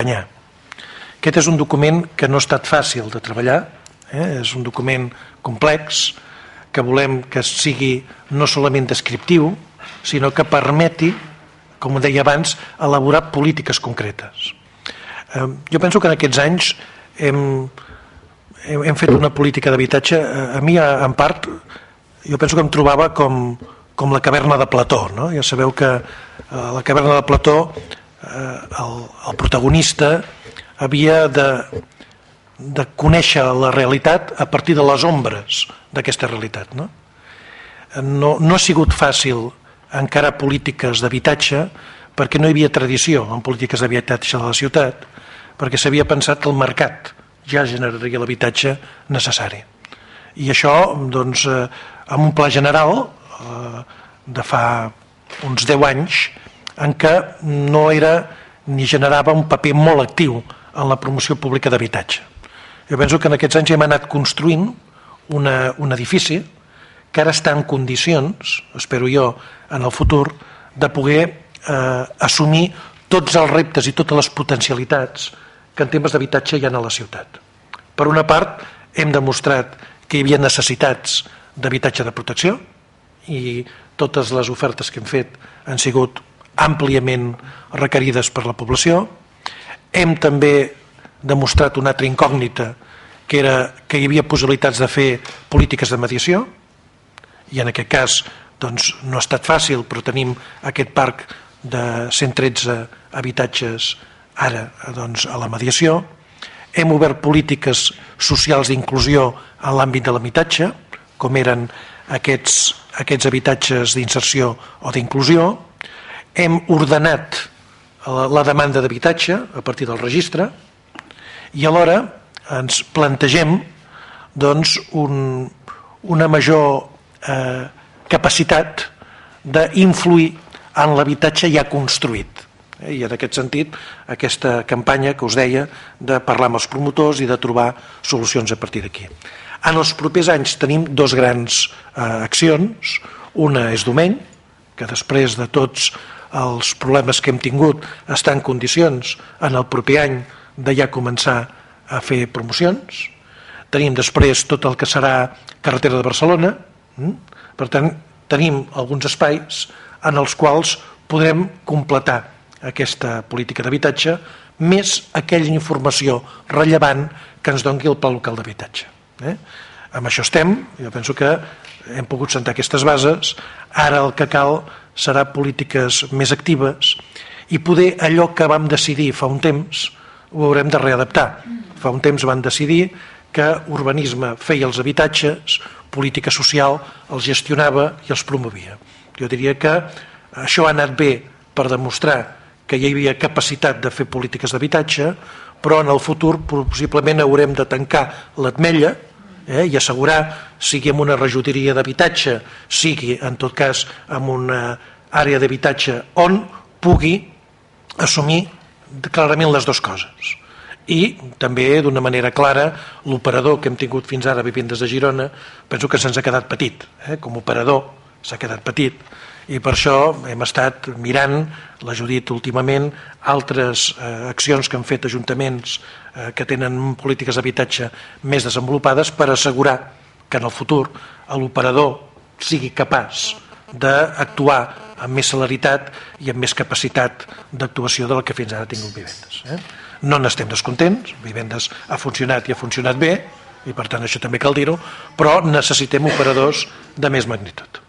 enganyar. Aquest és un document que no ha estat fàcil de treballar, és un document complex, que volem que sigui no solament descriptiu, sinó que permeti, com deia abans, elaborar polítiques concretes. Jo penso que en aquests anys hem fet una política d'habitatge, a mi en part, jo penso que em trobava com la caverna de Plató, no? Ja sabeu que a la caverna de Plató el protagonista havia de conèixer la realitat a partir de les ombres d'aquesta realitat. No ha sigut fàcil encarar polítiques d'habitatge perquè no hi havia tradició en polítiques d'habitatge de la ciutat, perquè s'havia pensat que el mercat ja generaria l'habitatge necessari. I això, doncs, amb un pla general de fa uns 10 anys, en què no era ni generava un paper molt actiu en la promoció pública d'habitatge. Jo penso que en aquests anys hem anat construint un edifici que ara està en condicions, espero jo, en el futur, de poder assumir tots els reptes i totes les potencialitats que en temes d'habitatge hi ha a la ciutat. Per una part, hem demostrat que hi havia necessitats d'habitatge de protecció i totes les ofertes que hem fet han sigut àmpliament requerides per la població. Hem també demostrat una altra incògnita, que era que hi havia possibilitats de fer polítiques de mediació, i en aquest cas doncs, no ha estat fàcil, però tenim aquest parc de 113 habitatges ara doncs, a la mediació. Hem obert polítiques socials d'inclusió en l'àmbit de l'habitatge, com eren aquests habitatges d'inserció o d'inclusió. Hem ordenat la demanda d'habitatge a partir del registre i alhora ens plantegem doncs, una major capacitat d'influir en l'habitatge ja construït. I en aquest sentit, aquesta campanya que us deia de parlar amb els promotors i de trobar solucions a partir d'aquí. En els propers anys tenim dos grans accions. Una és Domeny, que després de tots els problemes que hem tingut està en condicions en el proper any de ja començar a fer promocions. Tenim després tot el que serà Carretera de Barcelona. Per tant, tenim alguns espais en els quals podrem completar aquesta política d'habitatge més aquella informació rellevant que ens doni el Pla Local d'Habitatge. Amb això estem, jo penso que hem pogut sentar aquestes bases, ara el que cal serà polítiques més actives i poder allò que vam decidir fa un temps ho haurem de readaptar. Fa un temps van decidir que urbanisme feia els habitatges, política social els gestionava i els promovia. Jo diria que això ha anat bé per demostrar que hi havia capacitat de fer polítiques d'habitatge, però en el futur possiblement haurem de tancar l'atmella i assegurar, sigui en una regidoria d'habitatge, sigui en tot cas en una àrea d'habitatge on pugui assumir clarament les dues coses. I també d'una manera clara l'operador que hem tingut fins ara a Vivendes de Girona penso que se'ns ha quedat petit, com a operador s'ha quedat petit i per això hem estat mirant, la Judit últimament, altres accions que han fet ajuntaments que tenen polítiques d'habitatge més desenvolupades per assegurar que en el futur l'operador sigui capaç d'actuar amb més celeritat i amb més capacitat d'actuació de la que fins ara ha tingut Vivendes. No n'estem descontents, Vivendes ha funcionat i ha funcionat bé, i per tant això també cal dir-ho, però necessitem operadors de més magnitud.